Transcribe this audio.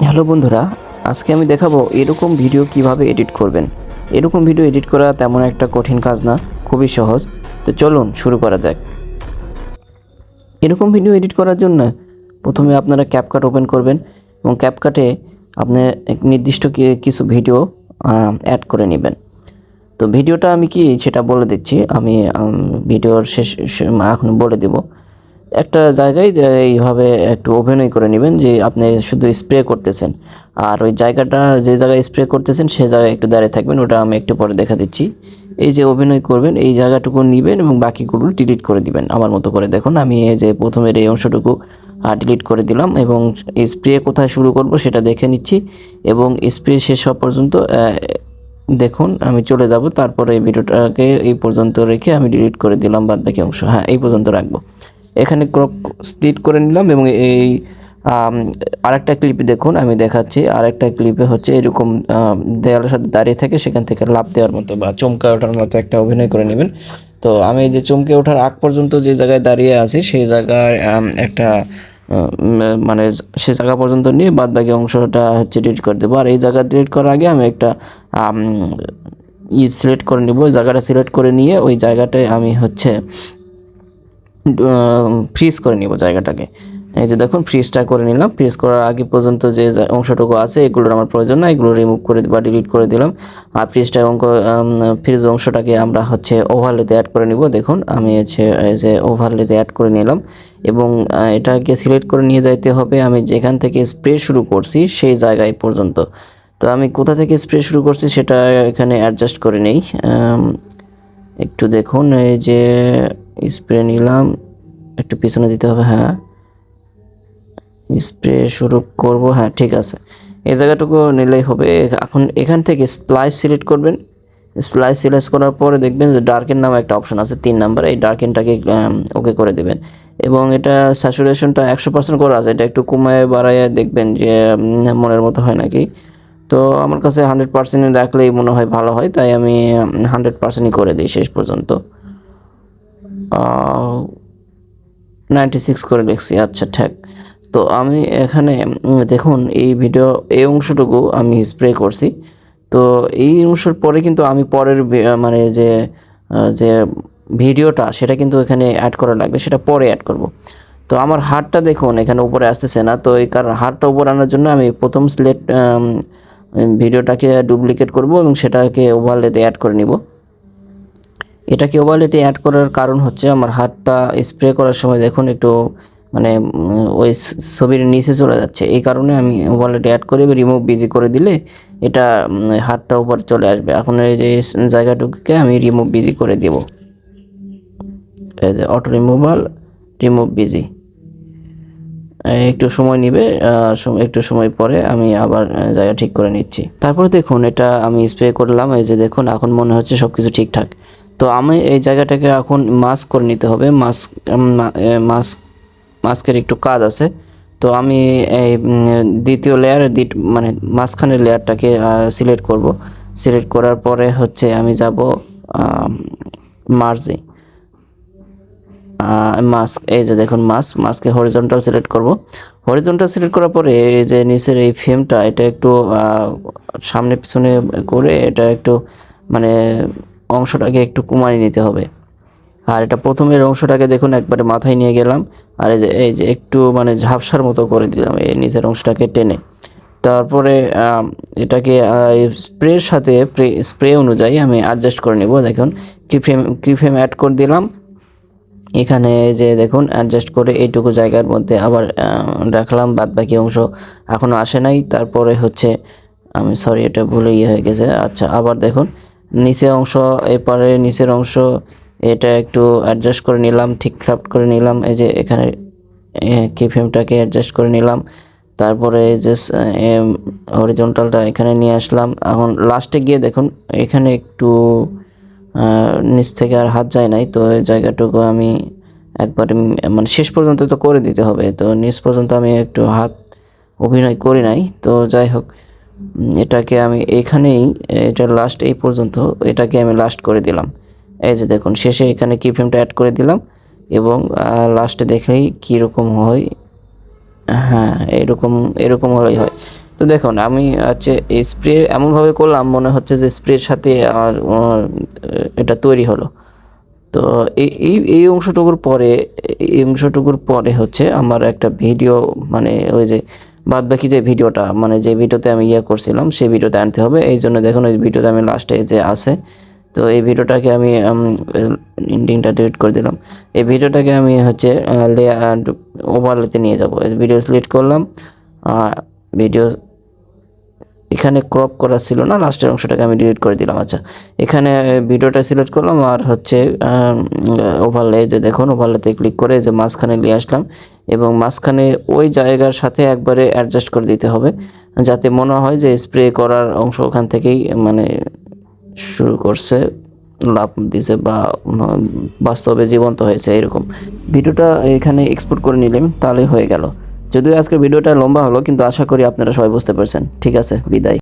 Hello বন্ধুরা, আজকে আমি দেখাবো এরকম ভিডিও কিভাবে এডিট করবেন। এরকম ভিডিও এডিট করা তেমন একটা কঠিন কাজ না, খুবই সহজ। তো চলুন শুরু করা যাক। এরকম ভিডিও এডিট করার জন্য প্রথমে আপনারা ক্যাপকাট ওপেন করবেন এবং ক্যাপকাটে আপনি এক নির্দিষ্ট কিছু ভিডিও অ্যাড করে নেবেন। তো ভিডিওটা আমি কি সেটা বলে দিচ্ছি, আমি ভিডিওর এখন বলে দেব। একটা জায়গায় এইভাবে একটু অভিনয় করে নেবেন যে আপনি শুধু স্প্রে করতেছেন, আর ওই জায়গাটা যে জায়গায় স্প্রে করতেছেন সে জায়গায় একটু দাঁড়িয়ে থাকবেন, ওটা আমি একটু পরে দেখা দিচ্ছি। এই যে অভিনয় করবেন এই জায়গাটুকু নেবেন এবং বাকিগুলো ডিলিট করে দিবেন আমার মতো করে। দেখুন আমি এই যে প্রথমের এই অংশটুকু ডিলিট করে দিলাম এবং স্প্রে কোথায় শুরু করব সেটা দেখে নিচ্ছি এবং স্প্রে শেষ হওয়া পর্যন্ত দেখুন আমি চলে যাব। তারপরে এই ভিডিওটাকে এই পর্যন্ত রেখে আমি ডিলিট করে দিলাম বাদ বাকি অংশ, হ্যাঁ এই পর্যন্ত রাখবো। এখানে ক্রপ স্প্লিট করে নিলাম এবং এই আরেকটা ক্লিপে দেখুন আমি দেখাচ্ছি। আরেকটা ক্লিপে হচ্ছে এরকম দেয়ালের সাথে দাঁড়িয়ে থেকে সেখান থেকে লাফ দেওয়ার মতো বা চমকে ওঠার মতো একটা অভিনয় করে নেবেন। তো আমি যে চমকে ওঠার আগ পর্যন্ত যে জায়গায় দাঁড়িয়ে আছি সেই জায়গায় একটা মানে সে জায়গা পর্যন্ত নিয়ে বাদ বাকি অংশটা হচ্ছে ডিলিট করে দেবো। আর এই জায়গা ডিলিট করার আগে আমি একটা সিলেক্ট করে নিব। ওই জায়গাটা সিলেক্ট করে নিয়ে ওই জায়গাটায় আমি হচ্ছে ফ্রিজ করে নিব জায়গাটাকে। এই যে দেখুন ফ্রিজটা করে নিলাম। ফ্রিজ করার আগে পর্যন্ত যে অংশটুকু আছে এগুলোর আমার প্রয়োজন না, এগুলো রিমুভ করে বা ডিলিট করে দিলাম। আর ফ্রিজ অংশটাকে আমরা হচ্ছে ওভারলেতে অ্যাড করে নিব। দেখুন আমি হচ্ছে এই যে ওভারলেতে অ্যাড করে নিলাম এবং এটাকে সিলেক্ট করে নিয়ে যাইতে হবে আমি যেখান থেকে স্প্রে শুরু করছি সেই জায়গায় পর্যন্ত। তো আমি কোথা থেকে স্প্রে শুরু করছি সেটা এখানে অ্যাডজাস্ট করে নেই। একটু দেখুন এই যে স্প্রে নিলাম, একটু পিছনে দিতে হবে, হ্যাঁ স্প্রে শুরু করব, হ্যাঁ ঠিক আছে এই জায়গাটুকু নিলেই হবে। এখন এখান থেকে স্প্লাইস সিলেক্ট করবেন। স্প্লাইস সিলেক্ট করার পরে দেখবেন যে ডার্কেন নামে একটা অপশন আছে 3 নাম্বার, এই ডার্কেনটাকে ওকে করে দেবেন এবং এটা স্যাচুরেশনটা 100% করা আছে, এটা একটু কমায় বাড়ায় দেখবেন যে মনের মতো হয় নাকি। তো আমার কাছে 100% রাখলেই মনে হয় ভালো হয়, তাই আমি 100%ই করে দিই শেষ পর্যন্ত। 96 করে লিখছি, আচ্ছা ঠিক। তো আমি এখানে দেখুন এই অংশটুকু আমি স্প্রে করছি। তো এই অংশের পরে কিন্তু আমি পরের মানে যে ভিডিওটা সেটা কিন্তু এখানে অ্যাড করা লাগবে, সেটা পরে অ্যাড করব। তো আমার হাতটা দেখুন এখানে উপরে আসতেছে না, তো এই কারণ হাতটা উপরে আনার জন্য আমি প্রথম ভিডিওটাকে ডুপ্লিকেট করব এবং সেটাকে ওভারলেতে অ্যাড করে নিব। এটাকে ওভারলেতে অ্যাড করার কারণ হচ্ছে আমার হাতটা স্প্রে করার সময় দেখুন একটু মানে ওই ছবির নিচে চলে যাচ্ছে, এই কারণে আমি ওভারলেতে অ্যাড করে রিমুভ বিজি করে দিলে এটা হাতটা উপরে চলে আসবে। এখন এই যে জায়গাটুকুকে আমি রিমুভ বিজি করে দেব, এই যে অটো রিমুভ বিজি। একটু সময় নেবে, একটু সময় পরে আমি আবার জায়গা ঠিক করে নিচ্ছি। তারপরে দেখুন এটা আমি স্প্রে করলাম, এই যে দেখুন এখন মনে হচ্ছে সব কিছু ঠিকঠাক। তো আমি এই জায়গাটাকে এখন মাস্ক করে নিতে হবে। মাস্কের একটু কাজ আছে। তো আমি এই দ্বিতীয় লেয়ার মানে মাঝখানের লেয়ারটাকে সিলেক্ট করব। সিলেক্ট করার পরে হচ্ছে আমি যাব মার্জে মাস্ক, এই যে দেখুন মাস্কে হরিজন্টাল সিলেক্ট করব। হরিজন্টাল সিলেক্ট করার পরে এই যে নিচের এই ফ্রেমটা এটা একটু সামনে পিছনে করে এটা একটু মানে অংশটাকে একটু কমায় নিতে হবে। আর এটা প্রথমের অংশটাকে দেখুন একবারে মাথায় নিয়ে গেলাম, আর এই যে একটু মানে ঝাপসার মতো করে দিলাম এই নিচের অংশটাকে টেনে। তারপরে এটাকে স্প্রের সাথে স্প্রে অনুযায়ী আমি অ্যাডজাস্ট করে নেব। দেখুন কি ফ্রেম অ্যাড করে দিলাম এখানে, যে দেখুন অ্যাডজাস্ট করে এইটুকু জায়গার মধ্যে আবার রাখলাম, বাদ বাকি অংশ এখনও আসে নাই। তারপরে হচ্ছে আমি সরি এটা ভুলে হয়ে গেছে। আচ্ছা আবার দেখুন নিচের অংশ, এরপরে নিচের অংশ এটা একটু অ্যাডজাস্ট করে নিলাম, ঠিকঠাক করে নিলাম। এই যে এখানে কি ফ্রেমটাকে অ্যাডজাস্ট করে নিলাম। তারপরে এই যে হরিজন্টালটা এখানে নিয়ে আসলাম। এখন লাস্টে গিয়ে দেখুন এখানে একটু নিচ থেকে আর হাত যায় নাই, তো এই জায়গাটুকু আমি একবারে মানে শেষ পর্যন্ত তো করে দিতে হবে, তো নিচ পর্যন্ত আমি একটু হাত অভিনয় করি নাই। তো যাই হোক এটাকে আমি এখানেই এটা লাস্ট এই পর্যন্ত এটাকে আমি লাস্ট করে দিলাম। এই যে দেখুন শেষে এখানে কি ফ্রেমটা অ্যাড করে দিলাম এবং লাস্টে দেখেই কীরকম হয় হ্যাঁ, এরকম এরকম হলেই হয়। তো দেখুন আমি হচ্ছে এই স্প্রে এমনভাবে করলাম মনে হচ্ছে যে স্প্রের সাথে আমার এটা তৈরি হলো। তো এই অংশটুকুর পরে হচ্ছে আমার একটা ভিডিও, মানে ওই যে বাদবাকি যে ভিডিওটা, মানে যে ভিডিওতে আমি ইয়ে করছিলাম সেই ভিডিওতে আনতে হবে। এই জন্য দেখুন ওই ভিডিওতে আমি লাস্টে যে আছে, তো এই ভিডিওটাকে আমি এন্ডিংটা ডিলিট করে দিলাম। এই ভিডিওটাকে আমি হচ্ছে ওভারলেতে নিয়ে যাব। ভিডিও সিলেক্ট করলাম, ভিডিও এখানে ক্রপ করা ছিল না, লাস্টের অংশটাকে আমি ডিলিট করে দিলাম। আচ্ছা, এখানে ভিডিওটা সিলেক্ট করলাম আর হচ্ছে ওভারলে, যে দেখুন ওভারলেতে ক্লিক করে যে মাঝখানে নিয়ে আসলাম এবং মাঝখানে ওই জায়গার সাথে একবারে অ্যাডজাস্ট করে দিতে হবে, যাতে মনে হয় যে স্প্রে করার অংশ ওখান থেকেই মানে শুরু করছে, লাভ দিছে বা বাস্তবে জীবন্ত হয়েছে এরকম। ভিডিওটা এখানে এক্সপোর্ট করে নিলাম, তাহলেই হয়ে গেল। যদিও আজকের ভিডিওটা লম্বা হলো, কিন্তু আশা করি আপনারা সবাই বুঝতে পারছেন। ঠিক আছে, বিদায়।